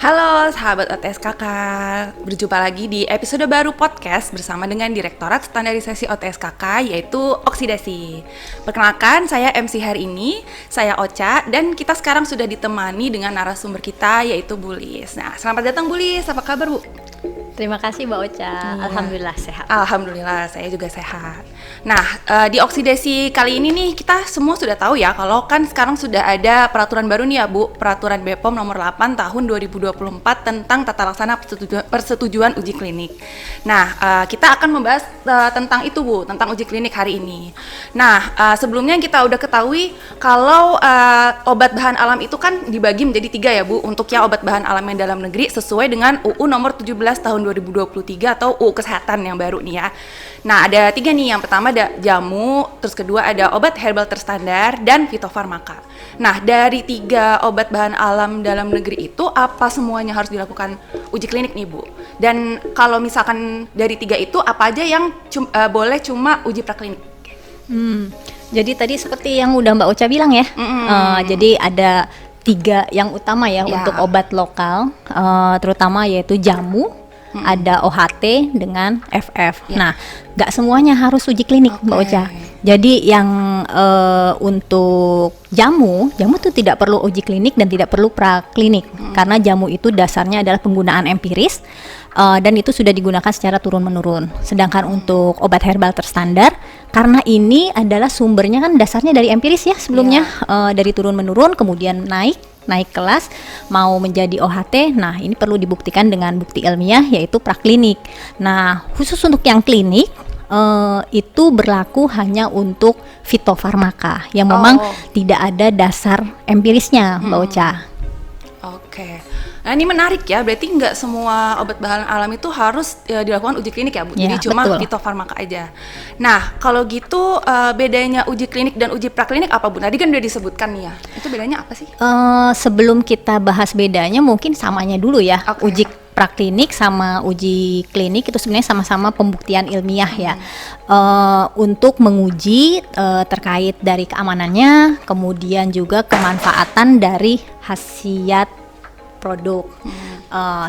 Halo sahabat OTSKK, berjumpa lagi di episode baru podcast bersama dengan Direktorat Standarisasi OTSKK yaitu Oksidasi. Perkenalkan, saya MC hari ini, saya Ocha, dan kita sekarang sudah ditemani dengan narasumber kita yaitu Bu Lis. Nah, selamat datang Bu Lis, apa kabar Bu? Terima kasih Mbak Ocha, Alhamdulillah sehat. Alhamdulillah, saya juga sehat. Nah, di Oksidasi kali ini nih, kita semua sudah tahu ya, kalau kan sekarang sudah ada peraturan baru nih ya Bu, Peraturan BPOM nomor 8 tahun 2024 tentang tata laksana persetujuan uji klinik. Nah, kita akan membahas tentang itu Bu, tentang uji klinik hari ini. Nah, sebelumnya kita udah ketahui kalau obat bahan alam itu kan dibagi menjadi 3 ya Bu, untuk yang obat bahan alam yang dalam negeri sesuai dengan UU nomor 17 tahun 2023 atau UU Kesehatan yang baru nih ya. Nah, ada 3 nih. Yang pertama ada jamu, terus kedua ada obat herbal terstandar, dan fitofarmaka. Nah, dari 3 obat bahan alam dalam negeri itu, apa semuanya harus dilakukan uji klinik nih Bu? Dan kalau misalkan dari 3 itu, apa aja yang boleh cuma uji praklinik? Jadi tadi seperti yang udah Mbak Ocha bilang ya, jadi ada 3 yang utama ya untuk obat lokal, terutama yaitu jamu, ada OHT dengan FF. Nah, nggak semuanya harus uji klinik Mbak Ocha. Jadi yang untuk jamu tuh tidak perlu uji klinik dan tidak perlu praklinik, karena jamu itu dasarnya adalah penggunaan empiris dan itu sudah digunakan secara turun-menurun. Sedangkan untuk obat herbal terstandar, karena ini adalah sumbernya kan dasarnya dari empiris ya sebelumnya, dari turun-menurun kemudian naik kelas mau menjadi OHT. Nah, ini perlu dibuktikan dengan bukti ilmiah yaitu praklinik. Nah, khusus untuk yang klinik itu berlaku hanya untuk fitofarmaka yang memang tidak ada dasar empirisnya Mbak Ocha. Oke. Nah, ini menarik ya, berarti nggak semua obat bahan alam itu harus dilakukan uji klinik ya Bu, jadi cuma fitofarmaka aja. Nah, kalau gitu bedanya uji klinik dan uji praklinik apa Bu? Tadi kan udah disebutkan nih ya, itu bedanya apa sih? Sebelum kita bahas bedanya, mungkin samanya dulu ya. Uji praklinik sama uji klinik itu sebenarnya sama-sama pembuktian ilmiah ya, untuk menguji terkait dari keamanannya, kemudian juga kemanfaatan dari khasiat produk.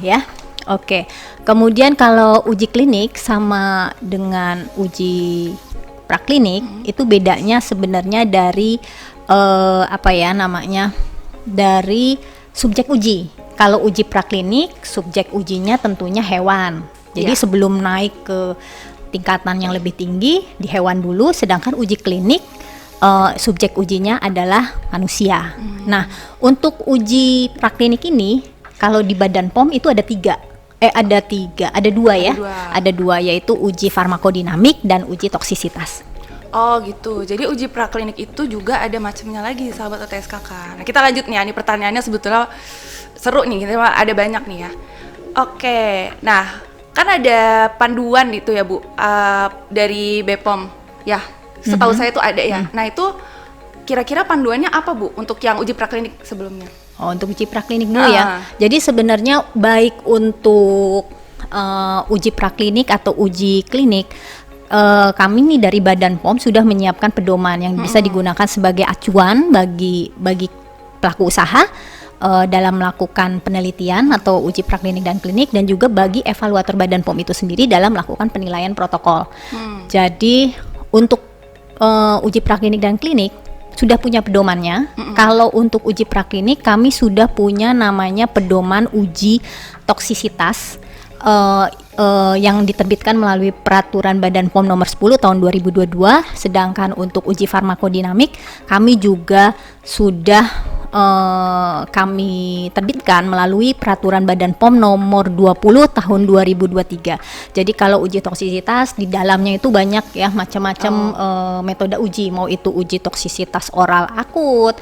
Ya, oke. Kemudian kalau uji klinik sama dengan uji praklinik itu bedanya sebenarnya dari dari subjek uji. Kalau uji praklinik, subjek ujinya tentunya hewan. Jadi sebelum naik ke tingkatan yang lebih tinggi di hewan dulu, sedangkan uji klinik subjek ujinya adalah manusia. Nah, untuk uji praklinik ini kalau di Badan POM itu ada 2 ya. Ada 2 yaitu uji farmakodinamik dan uji toksisitas. Oh gitu, jadi uji praklinik itu juga ada macamnya lagi sahabat OTSKK. Nah, kita lanjut nih, ini pertanyaannya sebetulnya seru nih, kita ada banyak nih ya. Oke, nah kan ada panduan gitu ya Bu, dari BPOM ya. Setahu saya itu ada ya. Nah, itu kira-kira panduannya apa Bu untuk yang uji praklinik sebelumnya? Untuk uji praklinik dulu ya. Jadi sebenarnya baik untuk uji praklinik atau uji klinik, kami nih dari Badan POM sudah menyiapkan pedoman yang bisa digunakan sebagai acuan bagi pelaku usaha dalam melakukan penelitian atau uji praklinik dan klinik, dan juga bagi evaluator Badan POM itu sendiri dalam melakukan penilaian protokol. Jadi untuk uji praklinik dan klinik sudah punya pedomannya. Kalau untuk uji praklinik kami sudah punya namanya pedoman uji toksisitas yang diterbitkan melalui peraturan Badan POM nomor 10 tahun 2022. Sedangkan untuk uji farmakodinamik kami juga sudah kami terbitkan melalui peraturan Badan POM nomor 20 tahun 2023. Jadi kalau uji toksisitas di dalamnya itu banyak ya macam-macam metode uji, mau itu uji toksisitas oral akut,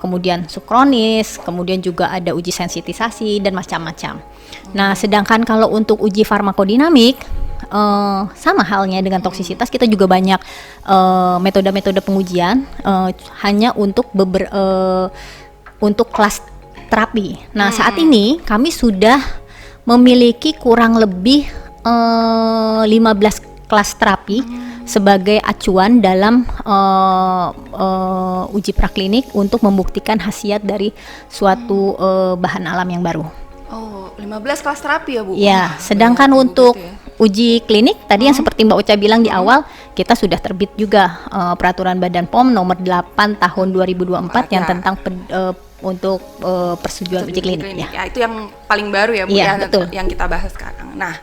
kemudian subkronis, kemudian juga ada uji sensitisasi dan macam-macam. Nah, sedangkan kalau untuk uji farmakodinamik sama halnya dengan toksisitas, kita juga banyak metode-metode pengujian hanya untuk untuk kelas terapi. Nah, saat ini kami sudah memiliki kurang lebih 15 kelas terapi sebagai acuan dalam uji praklinik untuk membuktikan khasiat dari suatu bahan alam yang baru. Oh, 15 kelas terapi ya, Bu? Ya, Wah, sedangkan banyak untuk gitu ya. uji klinik tadi yang seperti Mbak Ocha bilang di awal, kita sudah terbit juga peraturan Badan POM nomor 8 tahun 2024 yang Ada. tentang untuk persetujuan uji klinik ya. Ya, itu yang paling baru ya, Bu, Iya, ya, betul. yang kita bahas sekarang. Nah,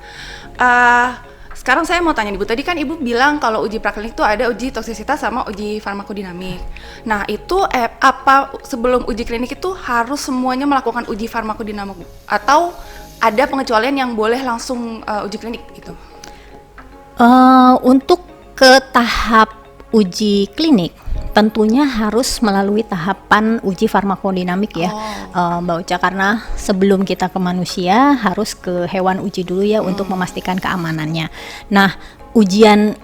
sekarang saya mau tanya nih, Bu, tadi kan Ibu bilang kalau uji praklinik itu ada uji toksisitas sama uji farmakodinamik. Nah, itu apa sebelum uji klinik itu harus semuanya melakukan uji farmakodinamik, Bu? Atau ada pengecualian yang boleh langsung uji klinik gitu? Untuk ke tahap uji klinik tentunya harus melalui tahapan uji farmakodinamik ya, Mbak Uca, karena sebelum kita ke manusia harus ke hewan uji dulu ya untuk memastikan keamanannya. Nah, ujian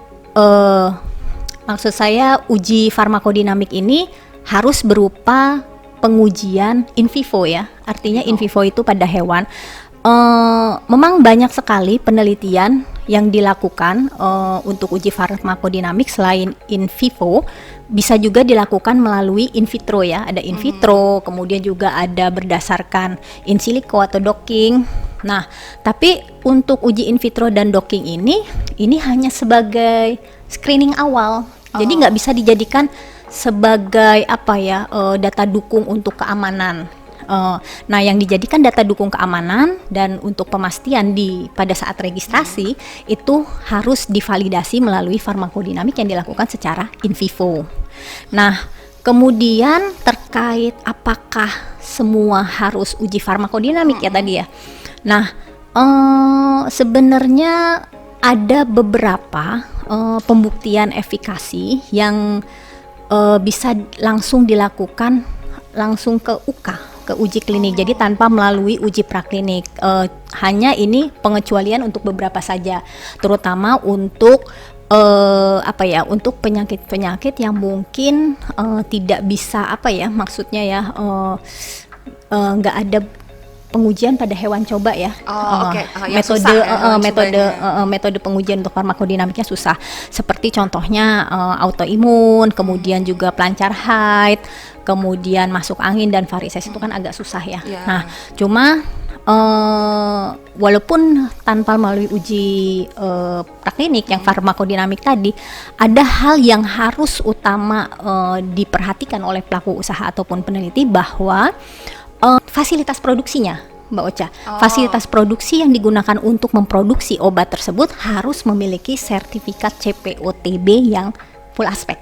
maksud saya uji farmakodinamik ini harus berupa pengujian in vivo ya, artinya in vivo itu pada hewan. Memang banyak sekali penelitian yang dilakukan untuk uji farmakodinamik selain in vivo, bisa juga dilakukan melalui in vitro ya. Ada in vitro, kemudian juga ada berdasarkan in silico atau docking. Nah, tapi untuk uji in vitro dan docking ini hanya sebagai screening awal. Jadi nggak bisa dijadikan sebagai apa ya, data dukung untuk keamanan. Nah, yang dijadikan data dukung keamanan dan untuk pemastian pada saat registrasi itu harus divalidasi melalui farmakodinamik yang dilakukan secara in vivo. Nah, kemudian terkait apakah semua harus uji farmakodinamik ya tadi ya. Nah, sebenarnya ada beberapa pembuktian efikasi yang bisa langsung dilakukan langsung ke UK, ke uji klinik. Jadi tanpa melalui uji praklinik. Hanya ini pengecualian untuk beberapa saja, terutama untuk untuk penyakit-penyakit yang mungkin tidak bisa maksudnya ya, nggak ada pengujian pada hewan coba ya. Metode pengujian untuk farmakodinamiknya susah. Seperti contohnya autoimun, kemudian juga pelancar haid, kemudian masuk angin dan varises itu kan agak susah ya. Yeah. Nah, cuma walaupun tanpa melalui uji praklinik yang farmakodinamik tadi, ada hal yang harus utama diperhatikan oleh pelaku usaha ataupun peneliti, bahwa fasilitas produksinya, Mbak Ocha, fasilitas produksi yang digunakan untuk memproduksi obat tersebut harus memiliki sertifikat CPOTB yang full aspek.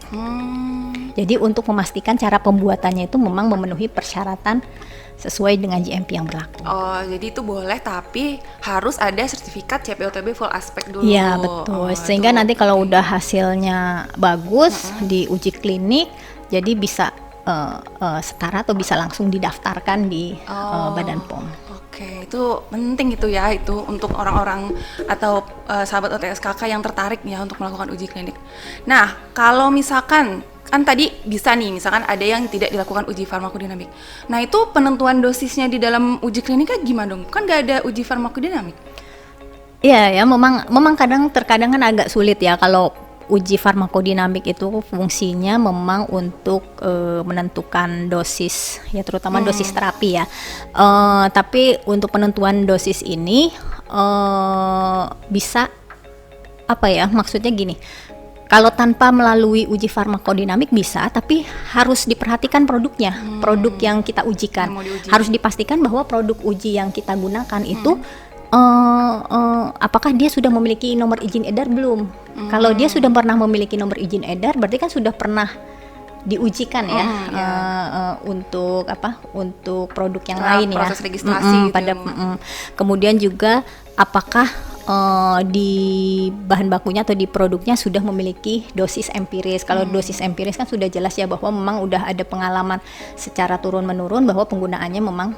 Jadi untuk memastikan cara pembuatannya itu memang memenuhi persyaratan sesuai dengan GMP yang berlaku. Oh, jadi itu boleh, tapi harus ada sertifikat CPOTB full aspek dulu. Iya, betul. Sehingga nanti kalau udah hasilnya bagus di uji klinik, jadi bisa setara atau bisa langsung didaftarkan di Badan POM. Oke, itu penting itu ya, itu untuk orang-orang atau sahabat OTSKK yang tertarik ya untuk melakukan uji klinik. Nah, kalau misalkan kan tadi bisa nih, misalkan ada yang tidak dilakukan uji farmakodinamik. Nah, itu penentuan dosisnya di dalam uji kliniknya gimana dong? Kan nggak ada uji farmakodinamik. Iya ya, memang terkadang kan agak sulit ya kalau uji farmakodinamik itu fungsinya memang untuk menentukan dosis ya, terutama dosis terapi ya. Tapi untuk penentuan dosis ini bisa maksudnya gini. Kalau tanpa melalui uji farmakodinamik bisa, tapi harus diperhatikan produknya, produk yang kita ujikan. Harus dipastikan bahwa produk uji yang kita gunakan itu apakah dia sudah memiliki nomor izin edar belum? Kalau dia sudah pernah memiliki nomor izin edar, berarti kan sudah pernah diujikan ya, untuk produk yang lain ya. Proses registrasi gitu. Kemudian juga apakah di bahan bakunya atau di produknya sudah memiliki dosis empiris. Kalau dosis empiris kan sudah jelas ya bahwa memang udah ada pengalaman secara turun-menurun bahwa penggunaannya memang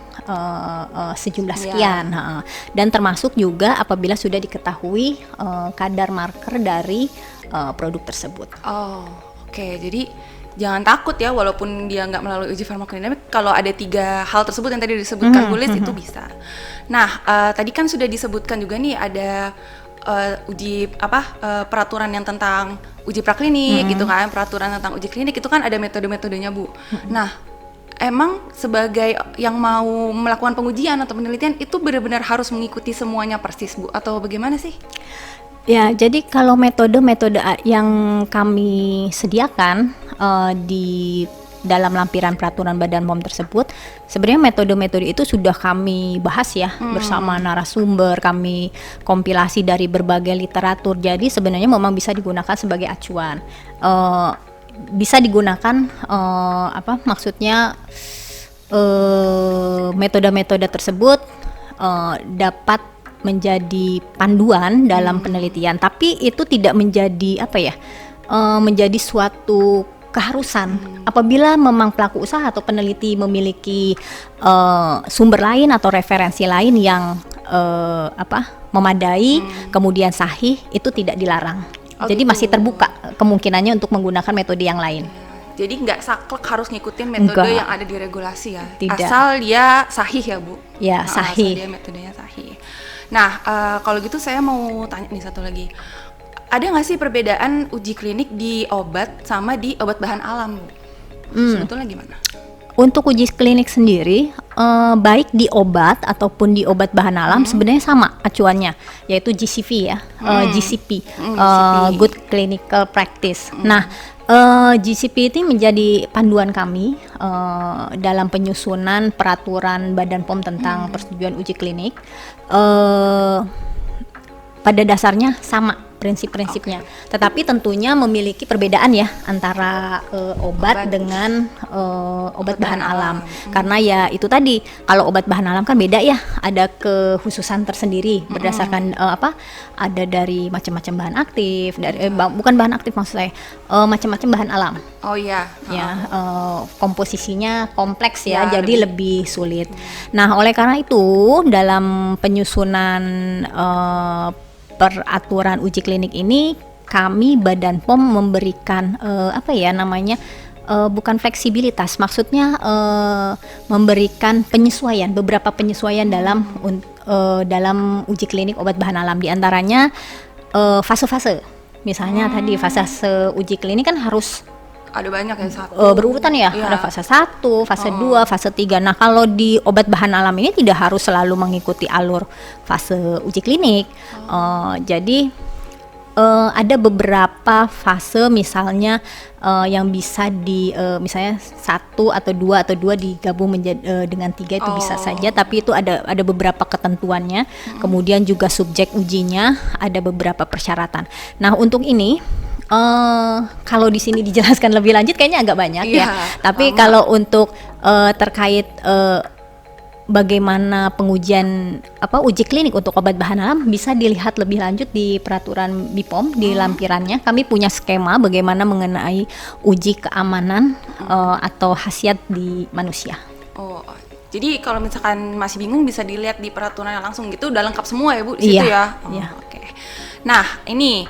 sejumlah sekian. Dan termasuk juga apabila sudah diketahui kadar marker dari produk tersebut. Oke. Jadi jangan takut ya, walaupun dia nggak melalui uji farmakodinamik, kalau ada 3 hal tersebut yang tadi disebutkan Bu Liz, itu bisa. Nah, tadi kan sudah disebutkan juga nih ada peraturan yang tentang uji praklinik gitu kan, peraturan tentang uji klinik itu kan ada metode-metodenya Bu. Nah, emang sebagai yang mau melakukan pengujian atau penelitian itu benar-benar harus mengikuti semuanya persis Bu, atau bagaimana sih? Ya, jadi kalau metode-metode yang kami sediakan di dalam lampiran peraturan Badan POM tersebut, sebenarnya metode-metode itu sudah kami bahas ya bersama narasumber, kami kompilasi dari berbagai literatur. Jadi sebenarnya memang bisa digunakan sebagai acuan. Bisa digunakan maksudnya metode-metode tersebut dapat menjadi panduan dalam penelitian, tapi itu tidak menjadi menjadi suatu keharusan. Apabila memang pelaku usaha atau peneliti memiliki sumber lain atau referensi lain yang memadai, kemudian sahih, itu tidak dilarang. Jadi masih terbuka kemungkinannya untuk menggunakan metode yang lain. Jadi nggak saklek harus ngikutin metode yang ada di regulasi ya. Tidak. Asal dia sahih ya Bu. Ya, sahih. Asal dia metodenya sahih. Nah, kalau gitu saya mau tanya nih satu lagi. Ada nggak sih perbedaan uji klinik di obat sama di obat bahan alam Bu? Sebetulnya gimana? Untuk uji klinik sendiri, baik di obat ataupun di obat bahan alam sebenarnya sama acuannya, yaitu GCP ya, GCP, Good Clinical Practice. Nah, GCP ini menjadi panduan kami dalam penyusunan peraturan Badan POM tentang persetujuan uji klinik. Pada dasarnya sama prinsip-prinsipnya, tetapi tentunya memiliki perbedaan ya antara obat dengan obat bahan alam. Karena ya itu tadi, kalau obat bahan alam kan beda ya, ada kekhususan tersendiri berdasarkan ada dari macam-macam bahan aktif, dari bukan bahan aktif maksud saya, macam-macam bahan alam. Oh iya. Ya, komposisinya kompleks ya, jadi lebih sulit. Nah, oleh karena itu dalam penyusunan peraturan uji klinik ini, kami Badan POM memberikan bukan fleksibilitas, maksudnya memberikan penyesuaian, beberapa penyesuaian dalam uji klinik obat bahan alam. Di antaranya fase-fase. Misalnya tadi fase uji klinik kan harus ada banyak ya, berurutan ya, ada fase 1, fase 2, fase 3. Nah, kalau di obat bahan alam ini tidak harus selalu mengikuti alur fase uji klinik. Jadi ada beberapa fase misalnya yang bisa misalnya 1 atau 2 digabung menjadi dengan 3 itu bisa saja, tapi itu ada beberapa ketentuannya. Kemudian juga subjek ujinya ada beberapa persyaratan. Nah, untuk ini kalau di sini dijelaskan lebih lanjut kayaknya agak banyak ya. Tapi kalau untuk terkait bagaimana pengujian uji klinik untuk obat bahan alam bisa dilihat lebih lanjut di peraturan BPOM di lampirannya. Kami punya skema bagaimana mengenai uji keamanan atau khasiat di manusia. Oh, jadi kalau misalkan masih bingung bisa dilihat di peraturannya langsung gitu, udah lengkap semua ya Bu di situ ya. Iya. Oke. Nah, ini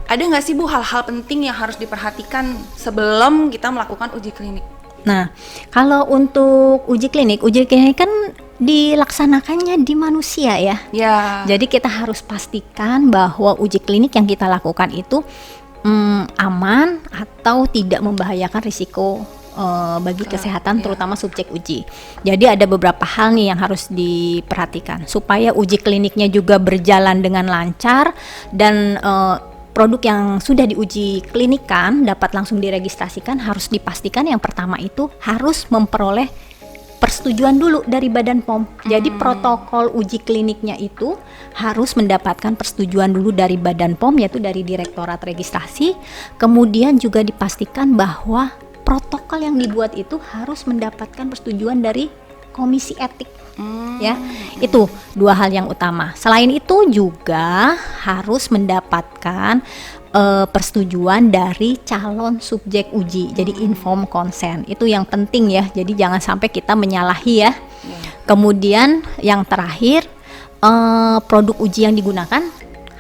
ada nggak sih Bu hal-hal penting yang harus diperhatikan sebelum kita melakukan uji klinik? Nah, kalau untuk uji klinik kan dilaksanakannya di manusia ya. Ya. Jadi kita harus pastikan bahwa uji klinik yang kita lakukan itu aman atau tidak membahayakan risiko bagi kesehatan terutama subjek uji. Jadi ada beberapa hal nih yang harus diperhatikan supaya uji kliniknya juga berjalan dengan lancar dan produk yang sudah diuji klinikan dapat langsung diregistrasikan. Harus dipastikan yang pertama itu harus memperoleh persetujuan dulu dari Badan POM. Jadi protokol uji kliniknya itu harus mendapatkan persetujuan dulu dari Badan POM, yaitu dari Direktorat Registrasi. Kemudian juga dipastikan bahwa protokol yang dibuat itu harus mendapatkan persetujuan dari Komisi Etik. Ya, itu 2 hal yang utama. Selain itu juga harus mendapatkan persetujuan dari calon subjek uji. Jadi informed consent itu yang penting ya. Jadi jangan sampai kita menyalahi ya. Kemudian yang terakhir, produk uji yang digunakan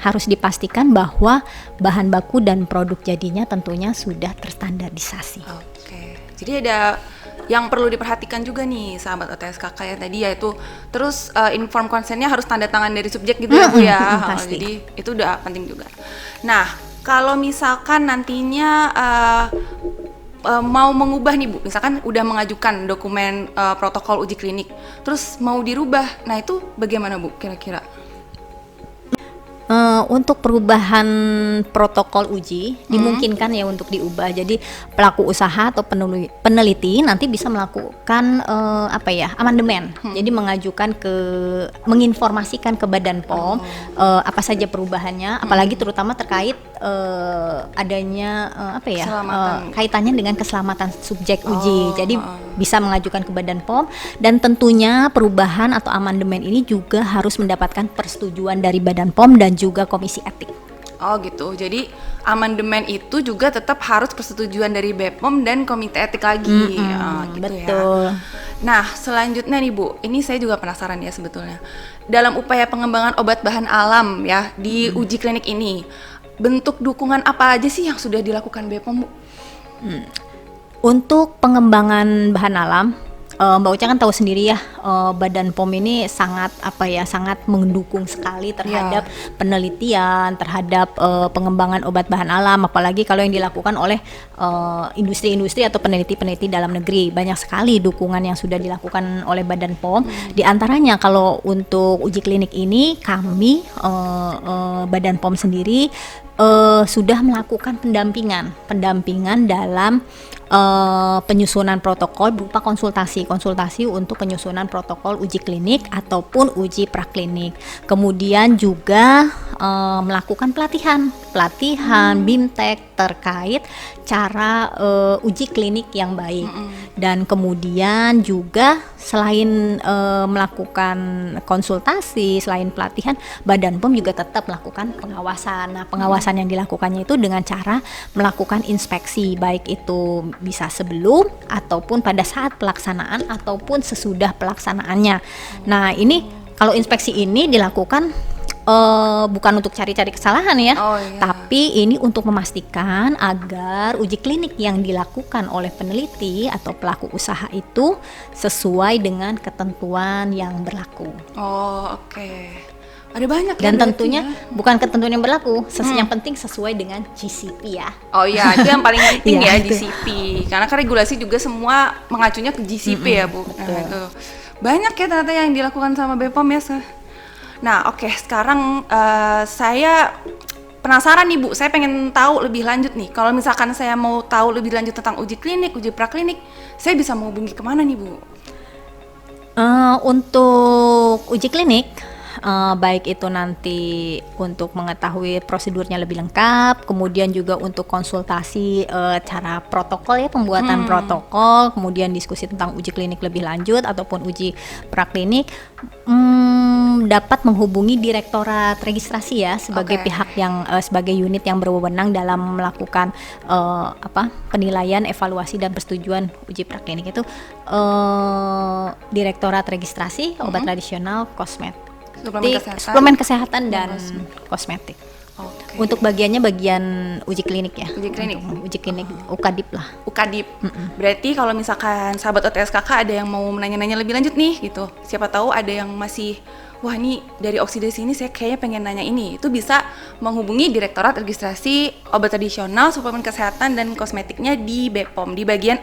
harus dipastikan bahwa bahan baku dan produk jadinya tentunya sudah terstandarisasi. Oke. Jadi ada yang perlu diperhatikan juga nih sahabat OTSKK ya tadi, yaitu terus inform consent-nya harus tanda tangan dari subjek gitu ya Bu ya. Jadi itu udah penting juga. Nah, kalau misalkan nantinya mau mengubah nih Bu, misalkan udah mengajukan dokumen protokol uji klinik, terus mau dirubah, nah itu bagaimana Bu kira-kira? Untuk perubahan protokol uji dimungkinkan ya untuk diubah. Jadi pelaku usaha atau peneliti nanti bisa melakukan amandemen. Jadi menginformasikan ke Badan POM apa saja perubahannya, apalagi terutama terkait adanya kaitannya dengan keselamatan subjek uji. Jadi bisa mengajukan ke Badan POM, dan tentunya perubahan atau amandemen ini juga harus mendapatkan persetujuan dari Badan POM dan juga Komisi Etik. Oh gitu, jadi amandemen itu juga tetap harus persetujuan dari BPOM dan Komite Etik lagi. Gitu betul. Ya. Nah selanjutnya nih Bu, ini saya juga penasaran ya sebetulnya. Dalam upaya pengembangan obat bahan alam ya di uji klinik ini, bentuk dukungan apa aja sih yang sudah dilakukan BPOM Bu? Untuk pengembangan bahan alam, Mbak Uca kan tahu sendiri ya, Badan POM ini sangat mendukung sekali terhadap penelitian, terhadap pengembangan obat bahan alam, apalagi kalau yang dilakukan oleh industri-industri atau peneliti-peneliti dalam negeri. Banyak sekali dukungan yang sudah dilakukan oleh Badan POM. Di antaranya kalau untuk uji klinik ini, kami Badan POM sendiri sudah melakukan pendampingan dalam penyusunan protokol berupa konsultasi untuk penyusunan protokol uji klinik ataupun uji praklinik. Kemudian juga melakukan pelatihan BIMTEK terkait cara uji klinik yang baik. Dan kemudian juga selain melakukan konsultasi, selain pelatihan, Badan POM juga tetap melakukan pengawasan. Nah, pengawasan yang dilakukannya itu dengan cara melakukan inspeksi, baik itu bisa sebelum ataupun pada saat pelaksanaan ataupun sesudah pelaksanaannya. Nah, ini kalau inspeksi ini dilakukan bukan untuk cari-cari kesalahan ya, tapi ini untuk memastikan agar uji klinik yang dilakukan oleh peneliti atau pelaku usaha itu sesuai dengan ketentuan yang berlaku. Ada banyak dan tentunya bukan ketentuan yang berlaku, yang penting sesuai dengan GCP ya. Oh iya, itu yang paling penting ya GCP. Karena kan regulasi juga semua mengacunya ke GCP ya Bu. Nah, itu banyak ya ternyata yang dilakukan sama BPOM ya. Nah sekarang saya penasaran nih Bu, saya pengen tahu lebih lanjut nih. Kalau misalkan saya mau tahu lebih lanjut tentang uji klinik, uji praklinik, saya bisa menghubungi kemana nih Bu? Untuk uji klinik, baik itu nanti untuk mengetahui prosedurnya lebih lengkap, kemudian juga untuk konsultasi cara protokol ya, pembuatan protokol, kemudian diskusi tentang uji klinik lebih lanjut ataupun uji praklinik, dapat menghubungi Direktorat Registrasi ya sebagai pihak yang sebagai unit yang berwenang dalam melakukan penilaian, evaluasi dan persetujuan uji praklinik itu Direktorat Registrasi Obat Tradisional, Suplemen kesehatan dan kosmetik. Untuk bagian uji klinik ya. Uji klinik UKADIP lah. UKADIP. Berarti kalau misalkan sahabat OTSKK ada yang mau menanya-nanya lebih lanjut nih gitu. Siapa tahu ada yang masih wah ini dari oksidasi ini saya kayaknya pengen nanya ini. Itu bisa menghubungi Direktorat Registrasi Obat Tradisional, Suplemen Kesehatan dan Kosmetiknya di BPOM di bagian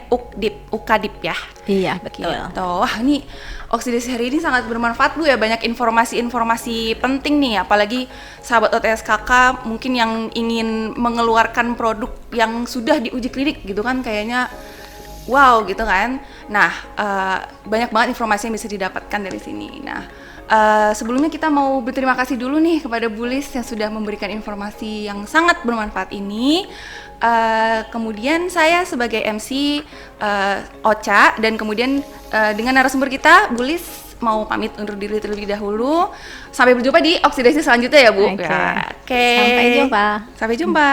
UKADIP ya. Iya, betul. Gitu. Wah, ini oksidasi hari ini sangat bermanfaat Bu ya, banyak informasi-informasi penting nih, apalagi sahabat OTSKK mungkin yang ingin mengeluarkan produk yang sudah diuji klinik gitu kan, kayaknya wow gitu kan. Nah, banyak banget informasi yang bisa didapatkan dari sini. Nah, sebelumnya kita mau berterima kasih dulu nih kepada Bu Lis yang sudah memberikan informasi yang sangat bermanfaat ini. Kemudian saya sebagai MC Ocha dan kemudian dengan narasumber kita Bu Lis mau pamit undur diri terlebih dahulu. Sampai berjumpa di oksidasi selanjutnya ya Bu. Sampai jumpa. Sampai jumpa.